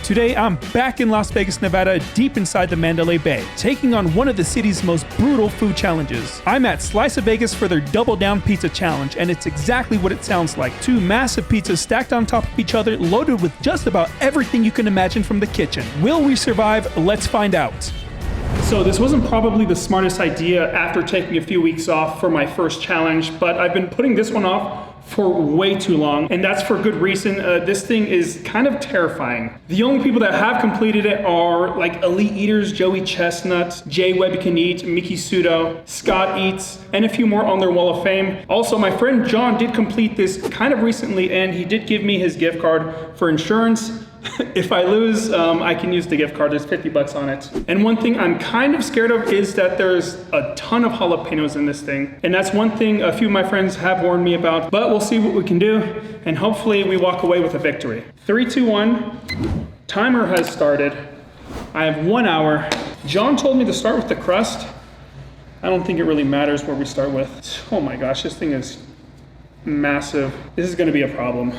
Today, I'm back in Las Vegas, Nevada, deep inside the Mandalay Bay, taking on one of the city's most brutal food challenges. I'm at Slice of Vegas for their Double Down Pizza Challenge, and it's exactly what it sounds like. 2 massive pizzas stacked on top of each other, loaded with just about everything you can imagine from the kitchen. Will we survive? Let's find out. So this wasn't probably the smartest idea after taking a few weeks off for my first challenge, but I've been putting this one off for way too long, and that's for good reason. This thing is kind of terrifying. The only people that have completed it are like elite eaters, Joey Chestnut, JWebby Can Eat, Miki Sudo, Scott Eats, and a few more on their wall of fame. Also, my friend John did complete this kind of recently, and he did give me his gift card for insurance. If I lose, I can use the gift card. There's 50 bucks on it. And one thing I'm kind of scared of is that there's a ton of jalapeños in this thing. And that's one thing a few of my friends have warned me about, but we'll see what we can do. And hopefully we walk away with a victory. 3, 2, 1. Timer has started. I have 1 hour. John told me to start with the crust. I don't think it really matters where we start with. Oh my gosh, this thing is massive. This is gonna be a problem.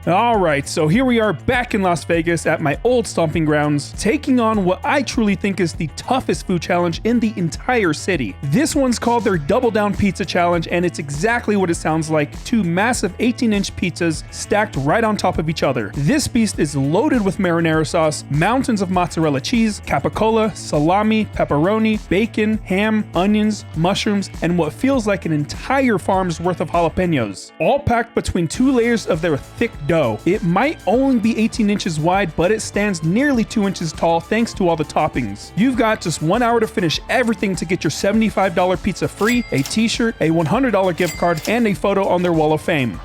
All right, so here we are back in Las Vegas at my old stomping grounds, taking on what I truly think is the toughest food challenge in the entire city. This one's called their Double Down Pizza Challenge, and it's exactly what it sounds like, 2 massive 18-inch pizzas stacked right on top of each other. This beast is loaded with marinara sauce, mountains of mozzarella cheese, capicola, salami, pepperoni, bacon, ham, onions, mushrooms, and what feels like an entire farm's worth of jalapeños, all packed between 2 layers of their thick dough. It might only be 18 inches wide, but it stands nearly 2 inches tall thanks to all the toppings. You've got just 1 hour to finish everything to get your $75 pizza free, a t-shirt, a $100 gift card, and a photo on their wall of fame.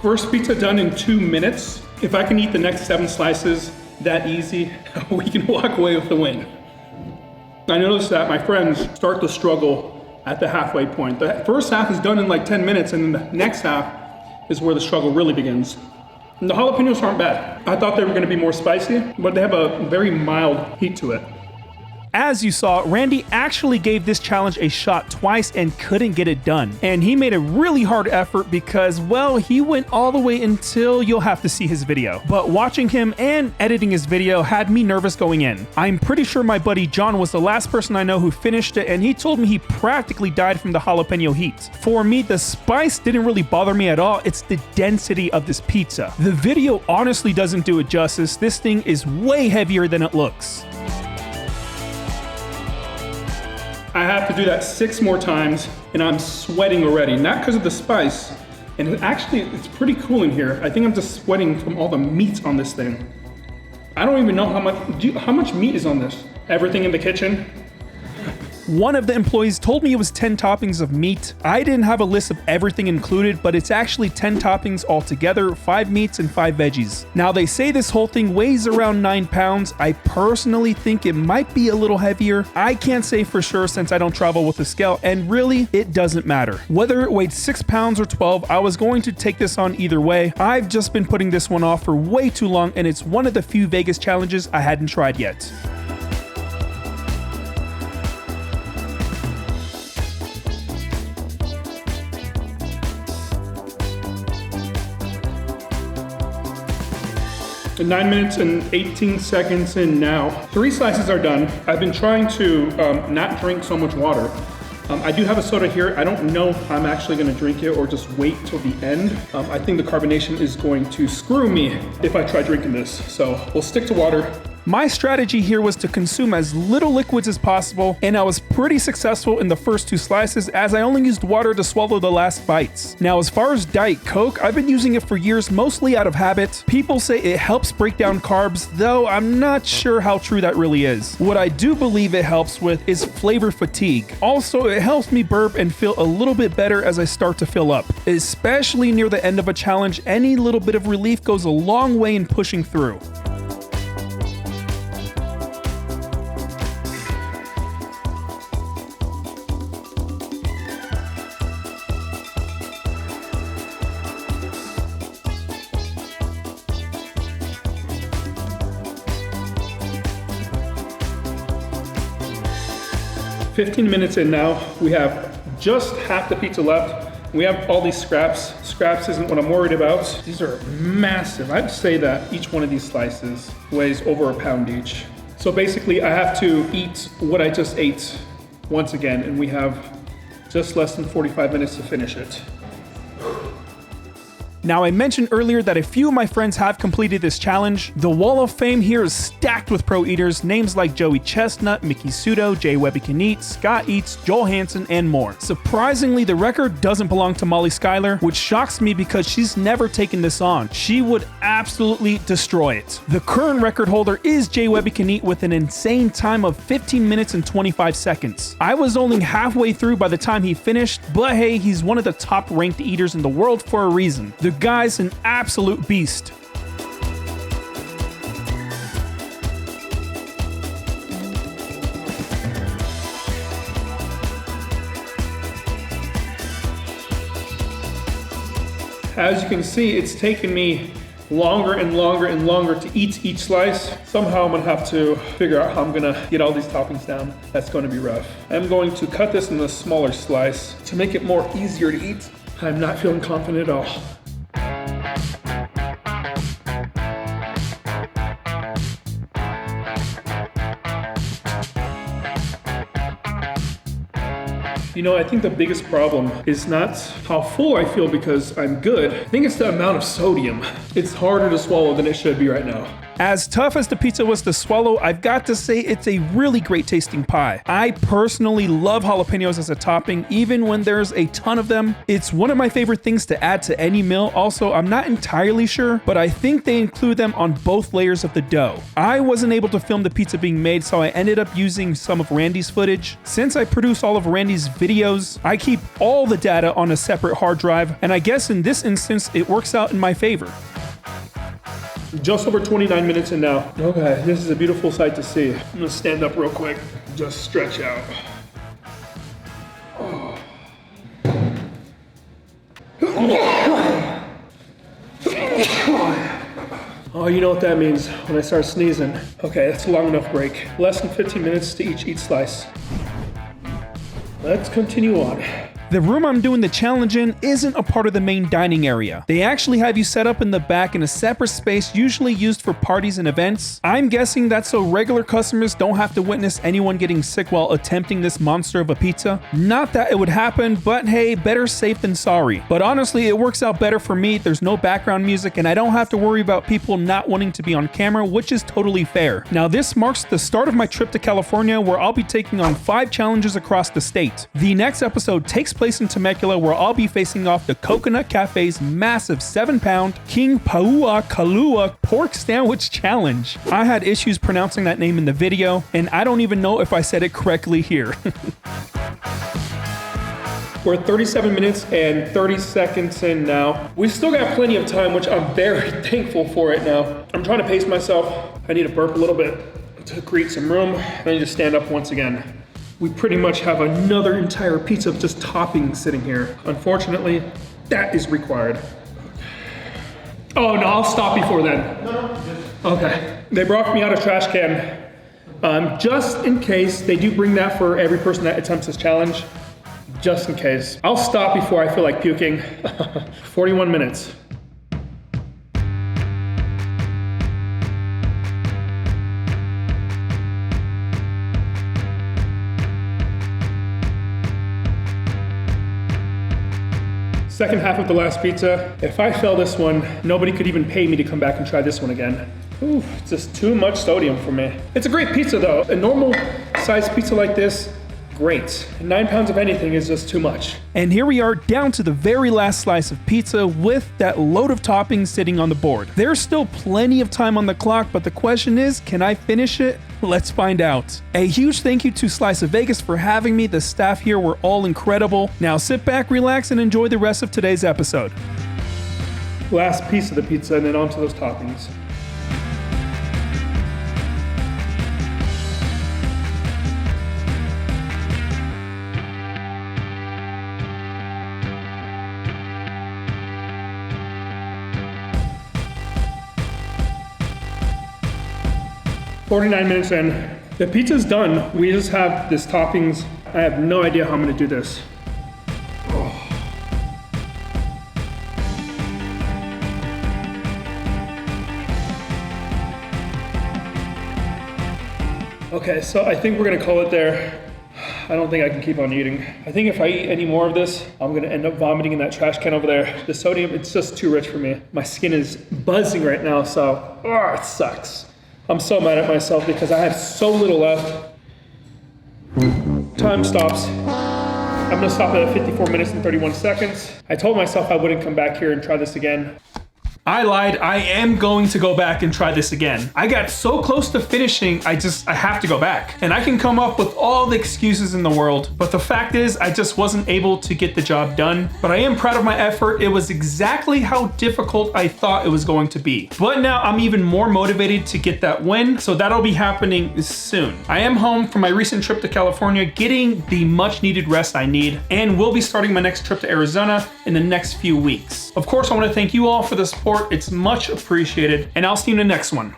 First pizza done in 2 minutes. If I can eat the next 7 slices that easy, we can walk away with the win. I noticed that my friends start to struggle at the halfway point. The first half is done in like 10 minutes, and then the next half is where the struggle really begins. And the jalapeños aren't bad. I thought they were gonna be more spicy, but they have a very mild heat to it. As you saw, Randy actually gave this challenge a shot twice and couldn't get it done. And he made a really hard effort because, well, he went all the way until you'll have to see his video. But watching him and editing his video had me nervous going in. I'm pretty sure my buddy John was the last person I know who finished it, and he told me he practically died from the jalapeno heat. For me, the spice didn't really bother me at all. It's the density of this pizza. The video honestly doesn't do it justice. This thing is way heavier than it looks. I have to do that 6 more times, and I'm sweating already. Not because of the spice, and it's pretty cool in here. I think I'm just sweating from all the meat on this thing. I don't even know how much meat is on this. Everything in the kitchen. One of the employees told me it was 10 toppings of meat. I didn't have a list of everything included, but it's actually 10 toppings altogether, 5 meats and 5 veggies. Now they say this whole thing weighs around 9 pounds. I personally think it might be a little heavier. I can't say for sure since I don't travel with a scale, and really, it doesn't matter. Whether it weighed 6 pounds or 12, I was going to take this on either way. I've just been putting this one off for way too long, and it's one of the few Vegas challenges I hadn't tried yet. And 9 minutes and 18 seconds in now. 3 slices are done. I've been trying to not drink so much water. I do have a soda here. I don't know if I'm actually gonna drink it or just wait till the end. I think the carbonation is going to screw me if I try drinking this. So we'll stick to water. My strategy here was to consume as little liquids as possible, and I was pretty successful in the first 2 slices as I only used water to swallow the last bites. Now, as far as Diet Coke, I've been using it for years, mostly out of habit. People say it helps break down carbs, though I'm not sure how true that really is. What I do believe it helps with is flavor fatigue. Also, it helps me burp and feel a little bit better as I start to fill up. Especially near the end of a challenge, any little bit of relief goes a long way in pushing through. "15 minutes in now, we have just half the pizza left. We have all these scraps scraps isn't what I'm worried about. These are massive. I'd say that each one of these slices weighs over a pound each. So basically I have to eat what I just ate once again, and we have just less than 45 minutes to finish it. Now, I mentioned earlier that a few of my friends have completed this challenge. The wall of fame here is stacked with pro eaters, names like Joey Chestnut, Miki Sudo, JWebby Can Eat, Scott Eats, Joel Hansen, and more. Surprisingly, the record doesn't belong to Molly Schuyler, which shocks me because she's never taken this on. She would absolutely destroy it. The current record holder is JWebby Can Eat with an insane time of 15 minutes and 25 seconds. I was only halfway through by the time he finished, but hey, he's one of the top ranked eaters in the world for a reason. The guy's an absolute beast. As you can see, it's taken me longer and longer and longer to eat each slice. Somehow I'm gonna have to figure out how I'm gonna get all these toppings down. That's gonna be rough. I'm going to cut this in a smaller slice to make it more easier to eat. I'm not feeling confident at all. You know, I think the biggest problem is not how full I feel because I'm good. I think it's the amount of sodium. It's harder to swallow than it should be right now. As tough as the pizza was to swallow, I've got to say it's a really great tasting pie. I personally love jalapeños as a topping, even when there's a ton of them. It's one of my favorite things to add to any meal. Also, I'm not entirely sure, but I think they include them on both layers of the dough. I wasn't able to film the pizza being made, so I ended up using some of Randy's footage. Since I produce all of Randy's videos, I keep all the data on a separate hard drive, and I guess in this instance, it works out in my favor. Just over 29 minutes in now. Okay, this is a beautiful sight to see. I'm gonna stand up real quick, just stretch out. Oh, you know what that means when I start sneezing. Okay, that's a long enough break. Less than 15 minutes to each slice. Let's continue on. The room I'm doing the challenge in isn't a part of the main dining area. They actually have you set up in the back in a separate space usually used for parties and events. I'm guessing that's so regular customers don't have to witness anyone getting sick while attempting this monster of a pizza. Not that it would happen, but hey, better safe than sorry. But honestly, it works out better for me. There's no background music and I don't have to worry about people not wanting to be on camera, which is totally fair. Now this marks the start of my trip to California where I'll be taking on 5 challenges across the state. The next episode takes place in Temecula where I'll be facing off the Coconut Cafe's massive 7-pound King Paua Kalua pork sandwich challenge. I had issues pronouncing that name in the video, and I don't even know if I said it correctly here. We're at 37 minutes and 30 seconds in now. We still got plenty of time, which I'm very thankful for right now. I'm trying to pace myself. I need to burp a little bit to create some room. I need to stand up once again. We pretty much have another entire pizza of just toppings sitting here. Unfortunately, that is required. Oh no, I'll stop before then. Okay. They brought me out a trash can. Just in case they do bring that for every person that attempts this challenge. Just in case. I'll stop before I feel like puking. 41 minutes. Second half of the last pizza. If I fail this one, nobody could even pay me to come back and try this one again. Ooh, it's just too much sodium for me. It's a great pizza though. A normal sized pizza like this, great. 9 pounds of anything is just too much. And here we are down to the very last slice of pizza with that load of toppings sitting on the board. There's still plenty of time on the clock, but the question is, can I finish it? Let's find out. A huge thank you to Slice of Vegas for having me. The staff here were all incredible. Now sit back, relax, and enjoy the rest of today's episode. Last piece of the pizza and then onto those toppings. "49 minutes in. The pizza's done. We just have this toppings. I have no idea how I'm gonna do this. Oh. Okay, so I think we're gonna call it there. I don't think I can keep on eating. I think if I eat any more of this, I'm gonna end up vomiting in that trash can over there. The sodium, it's just too rich for me. My skin is buzzing right now, so it sucks. I'm so mad at myself because I have so little left. Time stops. I'm gonna stop it at 54 minutes and 31 seconds. I told myself I wouldn't come back here and try this again. I lied. I am going to go back and try this again. I got so close to finishing, I have to go back. And I can come up with all the excuses in the world, but the fact is I just wasn't able to get the job done. But I am proud of my effort. It was exactly how difficult I thought it was going to be. But now I'm even more motivated to get that win, so that'll be happening soon. I am home from my recent trip to California, getting the much needed rest I need, and will be starting my next trip to Arizona in the next few weeks. Of course, I want to thank you all for the support. It's much appreciated, and I'll see you in the next one.